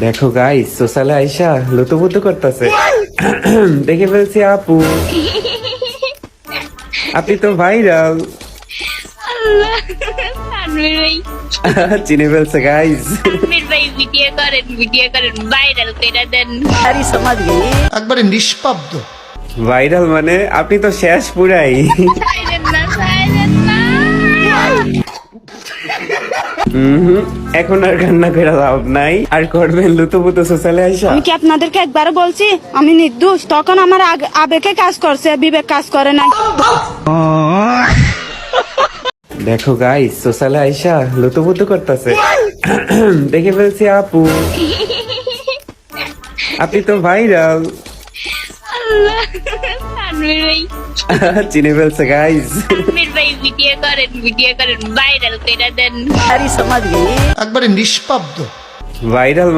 দেখো গাইস সোশ্যালে আইসা লুতুপুতু করতেছে। দেখে ফেলছি আপু, আপনি তো ভাইরাল। আল্লাহ, তানভীর ভাই, চিনে ফেলছে গাইস। তানভীর ভাই ভিডিও করেন ভাইরাল করে দেন। একবারে নিষ্পাব্দ। ভাইরাল মানে আপনি তো শেষ পুরাই। সাইলেন না। এখন আর কান্না করে লাভ নাই, আর করবেন লুতুপুতু সোশ্যালে আইসা। আমি কি আপনাদেরকে একবার বলছি আমি নির্দোষ? তখন আমার আবেগে কাজ করছে, বিবেক কাজ করে নাই। দেখো গাইস সোশ্যালে আইসা লুতুপুতু করতেছে। দেখে ফেলছি আপু, আপনি তো ভাইরাল। আল্লাহ, তানভীর ভাই, চিনে ফেলছে গাইস। তানভীর ভাই ভিডিও করেন ভাইরাল করে দেন। একবারে নিষ্পাব্দ। ভাইরাল